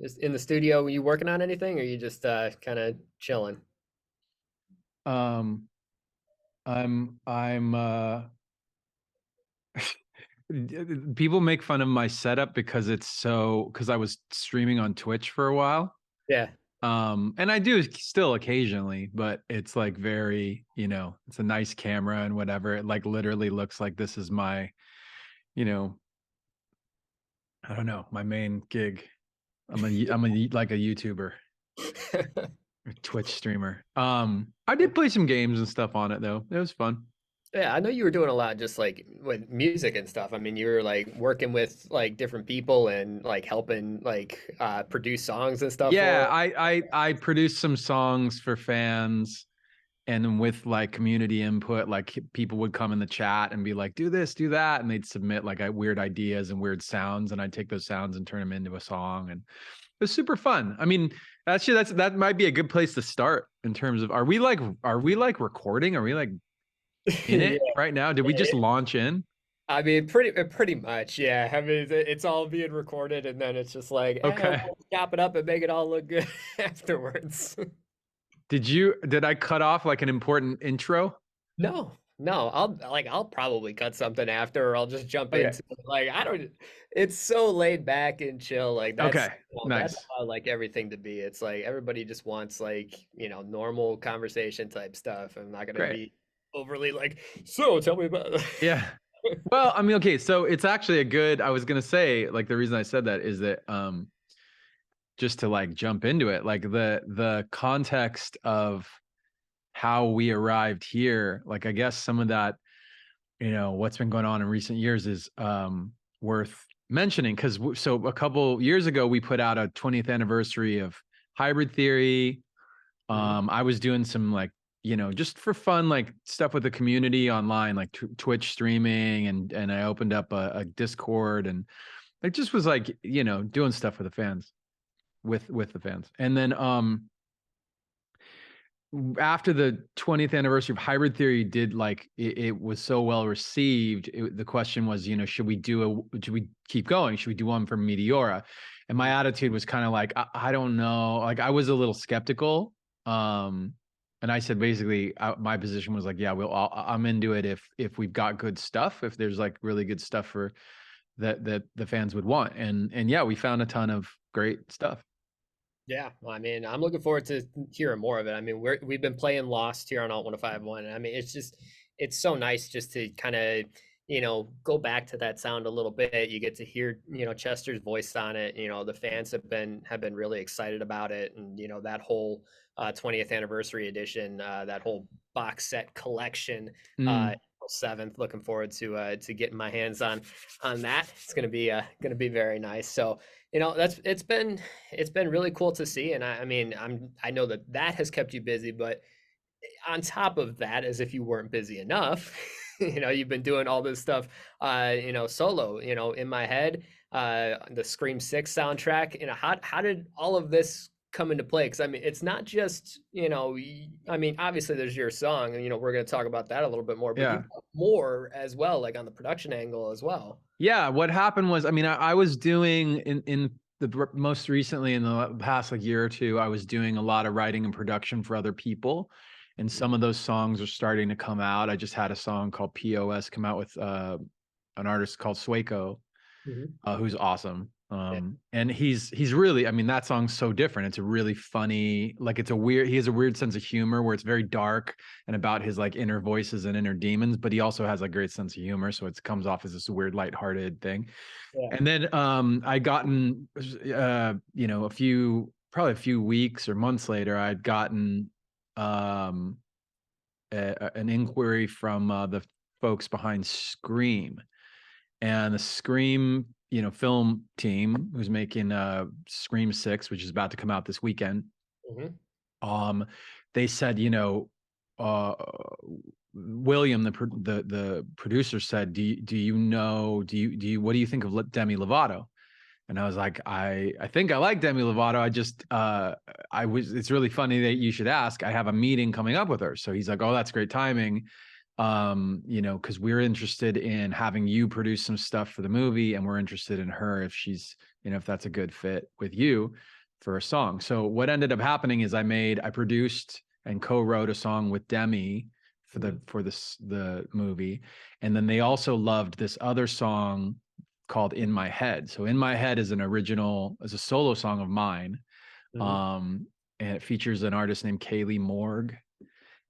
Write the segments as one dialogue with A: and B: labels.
A: just in the studio? Were you working on anything, or you just kind of chilling?
B: Um, I'm people make fun of my setup because because I was streaming on Twitch for a while.
A: Yeah.
B: And I do still occasionally, but it's like very, it's a nice camera and whatever. It like literally looks like this is my, you know, I don't know, my main gig. I'm like a YouTuber or Twitch streamer. I did play some games and stuff on it though. It was fun.
A: Yeah, I know you were doing a lot just like with music and stuff. I mean, you were like working with like different people and like helping like produce songs and stuff for
B: Yeah,
A: 'em.
B: I produced some songs for fans, and then with like community input, like people would come in the chat and be like, "Do this, do that," and they'd submit like weird ideas and weird sounds, and I'd take those sounds and turn them into a song, and it was super fun. I mean, that might be a good place to start in terms of are we like recording? Are we like in
A: Yeah.
B: it right now? Did we just launch in?
A: I mean, pretty much, yeah. I mean, it's all being recorded, and then it's just like,
B: Okay.
A: we'll chop it up and make it all look good afterwards.
B: Did I cut off like an important intro?
A: No, no, I'll probably cut something after, or I'll just jump
B: Okay.
A: into it. Like I don't. It's so laid back and chill. Like
B: Okay.
A: that's
B: Nice.
A: how I like everything to be. It's like everybody just wants like normal conversation type stuff. I'm not gonna
B: Great.
A: be overly like. So tell me about.
B: Yeah. Well, I mean, okay, so it's actually a good, I was gonna say, like the reason I said that is that just to like jump into it, like the context of how we arrived here, like I guess some of that, what's been going on in recent years is worth mentioning because so a couple years ago we put out a 20th anniversary of Hybrid Theory.
A: Mhm.
B: I was doing some like, just for fun, like stuff with the community online, like Twitch streaming, and I opened up a Discord, and it just was like, doing stuff for the fans, with the fans. And then after the 20th anniversary of Hybrid Theory did like it was so well received, the question was, should we keep going? Should we do one for Meteora? And my attitude was kind of like, I don't know. Like I was a little skeptical. Um, and I said basically, my position was like, yeah, I'm into it if we've got good stuff, if there's like really good stuff for that the fans would want. And yeah, we found a ton of great stuff.
A: Yeah, well, I mean, I'm looking forward to hearing more of it. I mean, we've been playing Lost here on Alt 1051. And I mean, it's so nice just to kind of, go back to that sound a little bit. You get to hear, Chester's voice on it. The fans have been really excited about it, and that whole 20th anniversary edition, that whole box set collection,
B: Mm,
A: April 7th. Looking forward to getting my hands on that. It's gonna be very nice. So that's it's been really cool to see, and I mean I know that has kept you busy, but on top of that, as if you weren't busy enough, you've been doing all this stuff, solo, in my head, the Scream 6 soundtrack. How did all of this come into play? Because I mean, it's not just, I mean, obviously there's your song, and we're going to talk about that a little bit more, but
B: yeah.
A: you've got more as well, like on the production angle as well.
B: Yeah, what happened was, I mean, I was doing in the most recently in the past like year or two, I was doing a lot of writing and production for other people, and some of those songs are starting to come out. I just had a song called POS come out with an artist called Swayco,
A: Mhm.
B: who's awesome.
A: Yeah.
B: And he's really, I mean, that song's so different. It's a really funny, like he has a weird sense of humor where it's very dark and about his like inner voices and inner demons, but he also has a great sense of humor. So it comes off as this weird, lighthearted thing.
A: Yeah.
B: And then I gotten probably a few weeks or months later, I'd gotten um an inquiry from the folks behind Scream, and the Scream, film team who's making Scream 6, which is about to come out this weekend.
A: Mhm.
B: Um, they said, uh, William, the producer said, what do you think of Demi Lovato? And I was like, I think I like Demi Lovato. It's really funny that you should ask. I have a meeting coming up with her. So he's like, oh, that's great timing. you know, because we're interested in having you produce some stuff for the movie, and we're interested in her if she's, you know, if that's a good fit with you for a song. So what ended up happening is I produced and co-wrote a song with Demi for
A: Mhm.
B: the movie, and then they also loved this other song called In My Head. So In My Head is is a solo song of mine.
A: Mhm.
B: Um, and it features an artist named Kaylee Morg.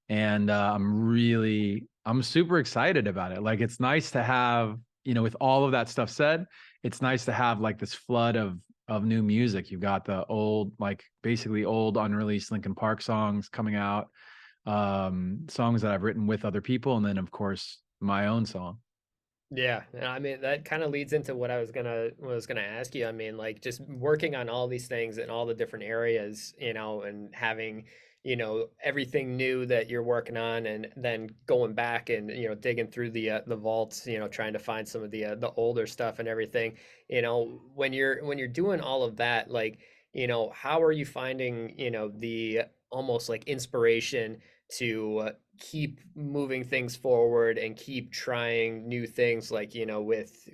B: And I'm super excited about it. Like, it's nice to have, you know, with all of that stuff said, it's nice to have like this flood of new music. You've got the old, like basically old unreleased Linkin Park songs coming out, songs that I've written with other people, and then of course my own song.
A: Yeah, and I mean that kind of leads into what I was gonna ask you. I mean, like just working on all these things in all the different areas, you know, and having, you know, everything new that you're working on, and then going back and you know digging through the vaults, you know, trying to find some of the older stuff and everything. You know, when you're doing all of that, like, you know, how are you finding, you know, the almost like inspiration to keep moving things forward and keep trying new things like you know with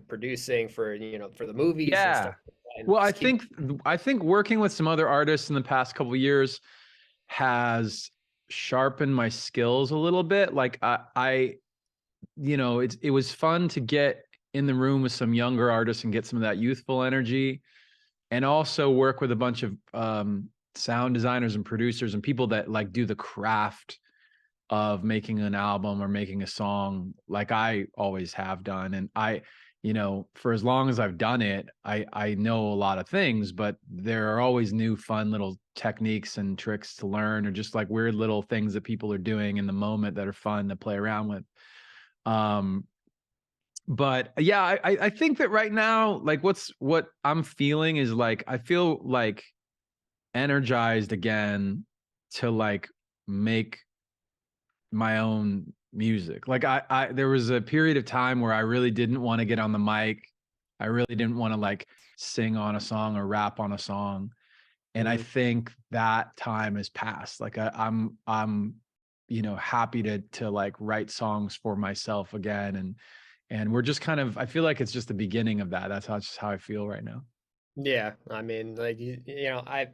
A: producing for you know for the movies and stuff
B: Yeah.
A: like that, and
B: Well,
A: just keep
B: I think working with some other artists in the past couple of years has sharpened my skills a little bit. Like you know, it was fun to get in the room with some younger artists and get some of that youthful energy, and also work with a bunch of sound designers and producers and people that like do the craft of making an album or making a song like I always have done. And you know, for as long as I've done it, I know a lot of things, but there are always new fun little techniques and tricks to learn, or just like weird little things that people are doing in the moment that are fun to play around with. Um, but yeah, I think that right now, like what I'm feeling is like I feel like energized again to like make my own music. Like I there was a period of time where I really didn't want to get on the mic. I really didn't want to like sing on a song or rap on a song. And I
A: Mhm.
B: think that time has passed. Like I'm you know happy to like write songs for myself again, and we're just kind of I feel like it's just the beginning of that. That's how just how I feel right now.
A: Yeah, I mean, like you know, I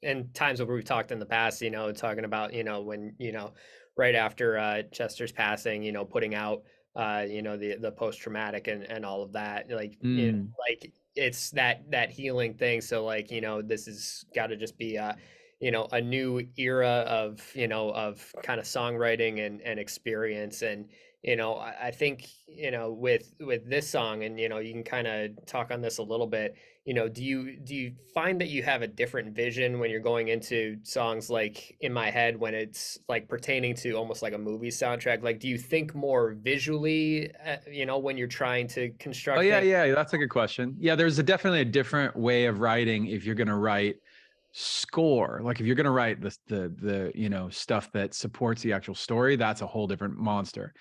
A: in times where we've talked in the past, you know, talking about you know when you know right after Chester's passing, you know, putting out you know the post traumatic and all of that, like you know,
B: Mm.
A: like it's that healing thing. So like you know, this has got to just be you know a new era of you know of kind of songwriting and experience and. You know, I think you know with this song, and you know, you can kind of talk on this a little bit you know, do you find that you have a different vision when you're going into songs like In My Head when it's like pertaining to almost like a movie soundtrack? Like, do you think more visually, you know, when you're trying to
B: Oh
A: construct
B: yeah,
A: things?
B: yeah, that's a good question. Yeah, there's definitely a different way of writing if you're going to write score. Like if you're going to write the you know stuff that supports the actual story, that's a whole different monster.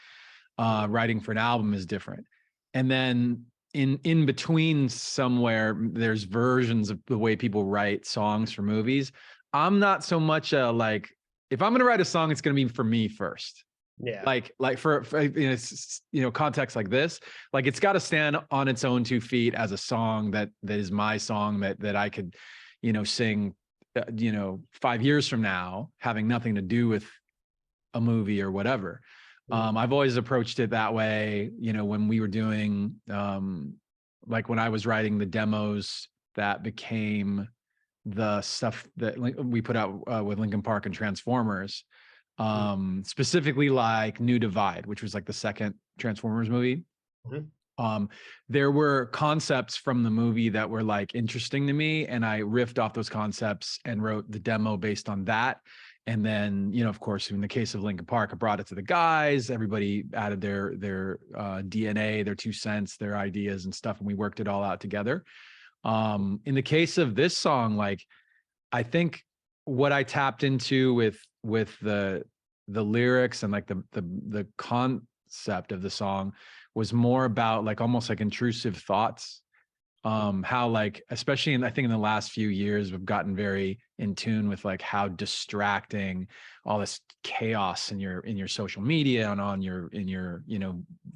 A: Mhm.
B: Writing for an album is different. And then in between somewhere there's versions of the way people write songs for movies. I'm not so much a like if I'm going to write a song it's going to be for me first.
A: Yeah.
B: Like for you know, you know context like this, like it's got to stand on its own 2 feet as a song that is my song that I could you know sing you know 5 years from now having nothing to do with a movie or whatever.
A: Mhm.
B: I've always approached it that way. You know, when we were doing, like when I was writing the demos that became the stuff that we put out with Linkin Park and Transformers,
A: Mhm.
B: specifically like New Divide, which was like the second Transformers movie.
A: Mhm.
B: Um, there were concepts from the movie that were like interesting to me, and I riffed off those concepts and wrote the demo based on that. And then, you know, of course, in the case of Linkin Park, I brought it to the guys. Everybody added their DNA, their 2 cents, their ideas and stuff, and we worked it all out together. In the case of this song, like I think what I tapped into with the lyrics and like the concept of the song was more about like almost like intrusive thoughts. how like, especially I think in the last few years, we've gotten very in tune with like how distracting all this chaos in your social media and on your in your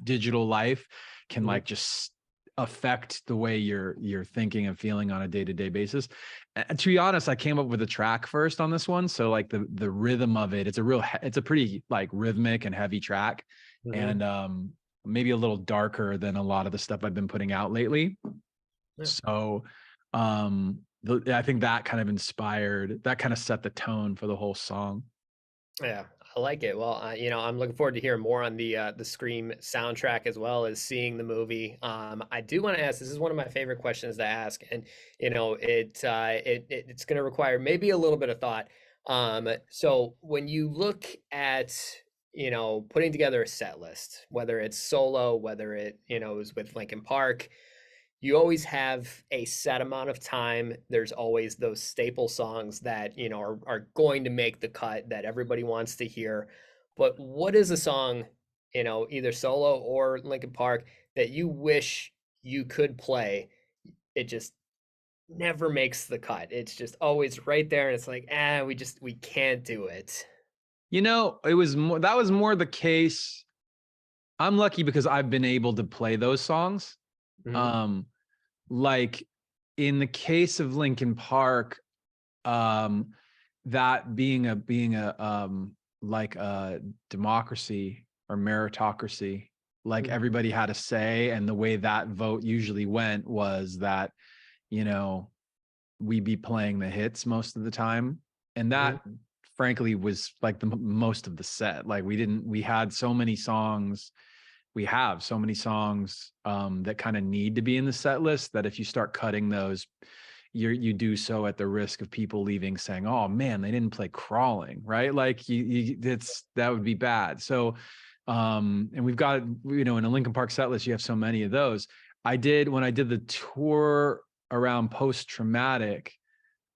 B: digital life can
A: Mhm.
B: like just affect the way you're thinking and feeling on a day-to-day basis. And to be honest, I came up with a track first on this one, so like the rhythm of it, it's a pretty like rhythmic and heavy track,
A: Mhm.
B: and maybe a little darker than a lot of the stuff I've been putting out lately.
A: Yeah.
B: So, I think that kind of set the tone for the whole song.
A: Yeah, I like it. Well, I'm looking forward to hearing more on the Scream soundtrack as well as seeing the movie. I do want to ask. This is one of my favorite questions to ask, and it's going to require maybe a little bit of thought. So when you look at putting together a set list, whether it's solo, whether it is with Linkin Park, you always have a set amount of time. There's always those staple songs that, are going to make the cut that everybody wants to hear. But what is a song, either solo or Linkin Park, that you wish you could play? It just never makes the cut. It's just always right there. And it's like, we can't do it.
B: It was more that was more the case. I'm lucky because I've been able to play those songs.
A: Hmm.
B: Um, like in the case of Linkin Park, um, that being a like a democracy or meritocracy, like
A: Hmm.
B: everybody had a say, and the way that vote usually went was that, you know, we be playing the hits most of the time. And
A: Hmm.
B: that frankly was like the most of the set. Like we had so many songs, we have so many songs that kind of need to be in the set list that if you start cutting those, you do so at the risk of people leaving saying, "Oh man, they didn't play Crawling," right? Like that would be bad. So, and we've got in a Linkin Park set list, you have so many of those. When I did the tour around Post Traumatic,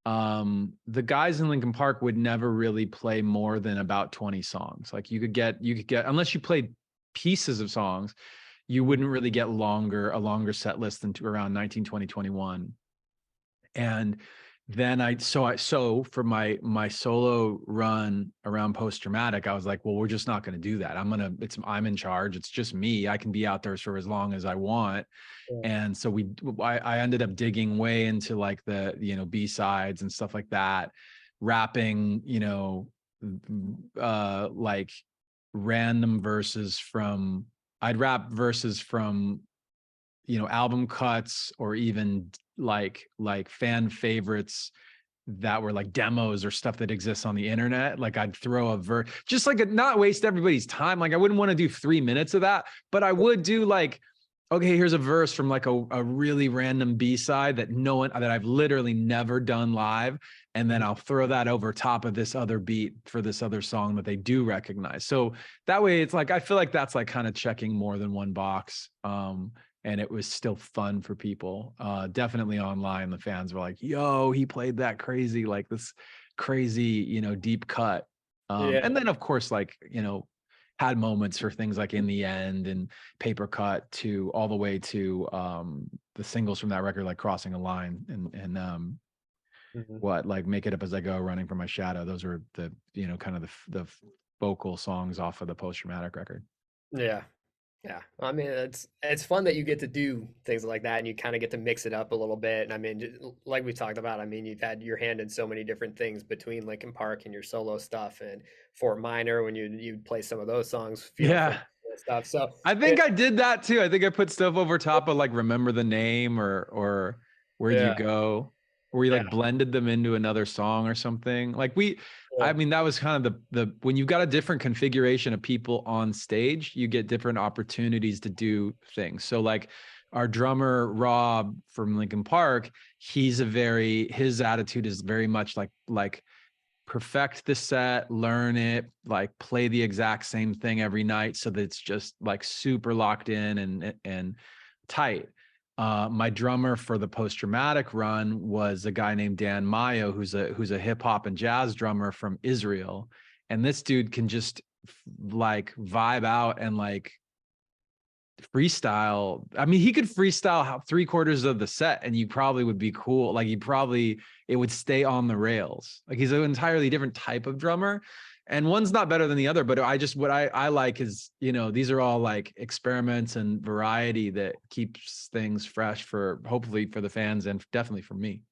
B: the guys in Linkin Park would never really play more than about 20 songs. Like you could get unless you played pieces of songs, you
A: Hmm.
B: wouldn't really get a longer set list than to around 19, 20, 21. And then so for my solo run around Post Traumatic, I was like, well, we're just not going to do that. I'm in charge. It's just me. I can be out there for as long as I want.
A: Yeah.
B: And so I ended up digging way into like the B-sides and stuff like that, rapping like random verses from I'd rap verses from album cuts, or even like fan favorites that were like demos or stuff that exists on the internet. Like I'd throw a verse, just like not waste everybody's time. Like I wouldn't want to do 3 minutes of that, but I would do like, okay, here's a verse from like a really random B-side that I've literally never done live. And then
A: Mhm.
B: I'll throw that over top of this other beat for this other song that they do recognize. So that way it's like, I feel like that's like kind of checking more than one box. And it was still fun for people. Definitely online, the fans were like, "Yo, he played that crazy, like this crazy, deep cut."
A: Yeah.
B: And then, of course, like had moments for things like "In the End" and "Paper Cut" to all the way to the singles from that record, like "Crossing a Line" and
A: Mhm.
B: what like "Make It Up as I Go," "Running from My Shadow." Those were the kind of the vocal songs off of the Post Traumatic record.
A: Yeah. Yeah, I mean, it's fun that you get to do things like that, and you kind of get to mix it up a little bit. And I mean, like we talked about, I mean, you've had your hand in so many different things between Linkin Park and your solo stuff, and Fort Minor when you play some of those songs, from
B: Yeah.
A: stuff. So
B: I think I did that too. I think I put stuff over top of like "Remember the Name" or "Where'd You
A: yeah,
B: Go," where we
A: yeah,
B: like blended them into another song or something. I
A: yeah,
B: mean, that was kind of the when you've got a different configuration of people on stage, you get different opportunities to do things. So like our drummer Rob from Linkin Park, his attitude is very much like perfect the set, learn it, like play the exact same thing every night so that it's just like super locked in and tight. My drummer for the Post Traumatic run was a guy named Dan Mayo, who's a hip hop and jazz drummer from Israel, and this dude can just like vibe out and like freestyle. I mean, he could freestyle how 3/4 of the set, and you probably would be cool. Like you probably it would stay on the rails. Like he's an entirely different type of drummer, and one's not better than the other. But I just what I like is these are all like experiments and variety that keeps things fresh for hopefully for the fans and definitely for me.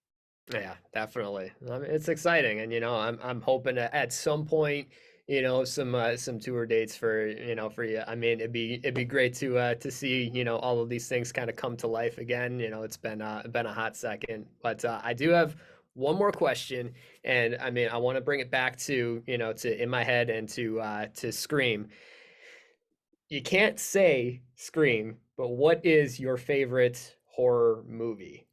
A: Yeah, definitely. I mean, it's exciting, and I'm hoping to, at some point, some tour dates for for you. I mean, it'd be great to see all of these things kind of come to life again. It's been a hot second, but I do have one more question, and I mean, I want to bring it back to to In My Head and to Scream. You can't say Scream, but what is your favorite horror movie?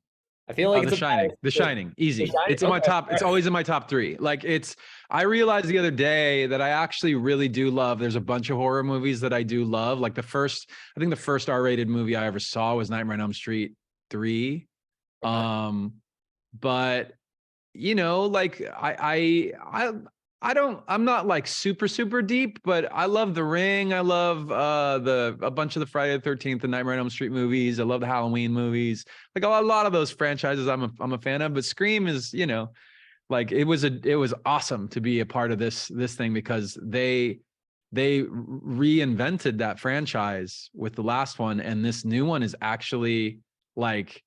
A: I feel like
B: The
A: it's a
B: Shining, The
A: the,
B: Shining,
A: the
B: easy.
A: Shining.
B: It's in my
A: Okay.
B: top. It's always in my top three. Like it's. I realized the other day that I actually really do love. There's a bunch of horror movies that I do love. Like I think the first R-rated movie I ever saw was Nightmare on Elm Street 3.
A: Okay.
B: Um, but like I'm not like super super deep, but I love The Ring. I love the a bunch of the Friday the 13th and Nightmare on Elm Street movies. I love the Halloween movies. Like a lot of those franchises I'm a fan of, but Scream is, like it was awesome to be a part of this thing because they reinvented that franchise with the last one, and this new one is actually like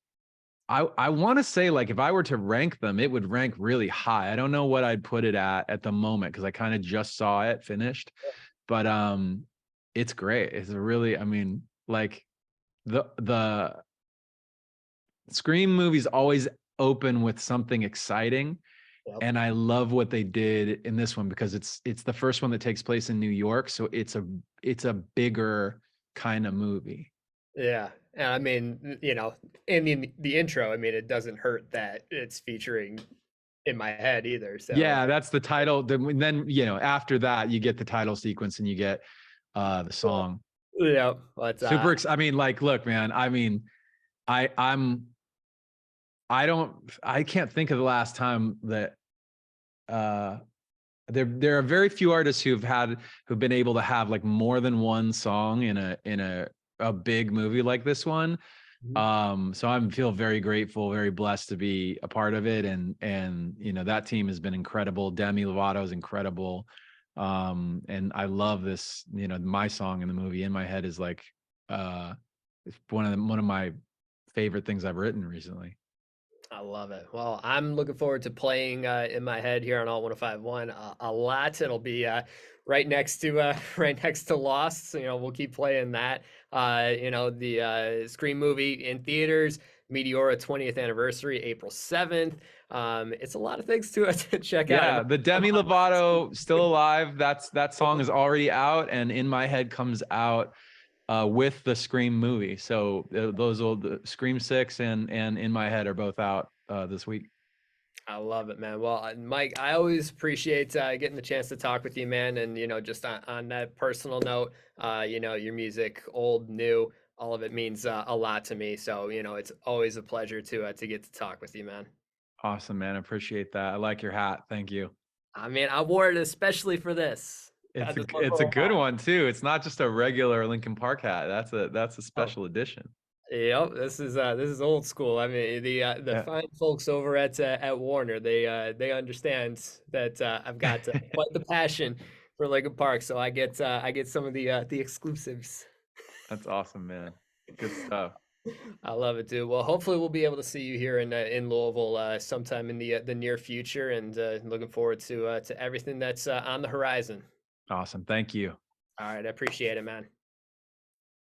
B: I want to say like if I were to rank them, it would rank really high. I don't know what I'd put it at the moment because I kind of just saw it finished, but it's great. It's a really, I mean, like the Scream movies always open with something exciting,
A: Yep.
B: and I love what they did in this one because it's the first one that takes place in New York, so it's a bigger kind of movie.
A: Yeah. And I mean, in the intro, I mean, it doesn't hurt that it's featuring In My Head either. So,
B: Yeah, that's the title. Then after that, you get the title sequence and you get the song.
A: yeah, but
B: I mean, like, look, man. I mean, I I'm I can't think of the last time that uh there are very few artists who've been able to have like more than one song in a big movie like this one. So I feel very grateful, very blessed to be a part of it. And that team has been incredible. Demi Lovato is incredible. And I love this, my song in the movie In My Head is like it's one of my favorite things I've written recently.
A: I love it. Well, I'm looking forward to playing In My Head here on All 105.1 a lot. It'll be right next to right next to Lost. So, we'll keep playing that. The Scream movie in theaters, Meteora 20th anniversary, April 7th. It's a lot of things to to check out.
B: Yeah, the Demi Lovato Still Alive, that song is already out, and In My Head comes out with the Scream movie. So those old Scream 6 and In My Head are both out this week.
A: I love it, man. Well, Mike, I always appreciate getting the chance to talk with you, man. And just on that personal note, your music, old, new, all of it means a lot to me. So it's always a pleasure to get to talk with you, man.
B: Awesome, man. I appreciate that. I like your hat. Thank you.
A: I mean, I wore it especially for this. Got this one
B: It's a
A: little
B: good one too. It's not just a regular Linkin Park hat. That's a
A: hat.
B: special edition.
A: Yep, this is old school. I mean, the
B: Yeah.
A: fine folks over at Warner, they understand that I've got quite the passion for Linkin Park, so I get some of the exclusives.
B: That's awesome, man. Good stuff.
A: I love it, dude. Well, hopefully we'll be able to see you here in Louisville sometime in the near future, and looking forward to everything that's on the horizon.
B: Awesome. Thank you.
A: All right, I appreciate it, man.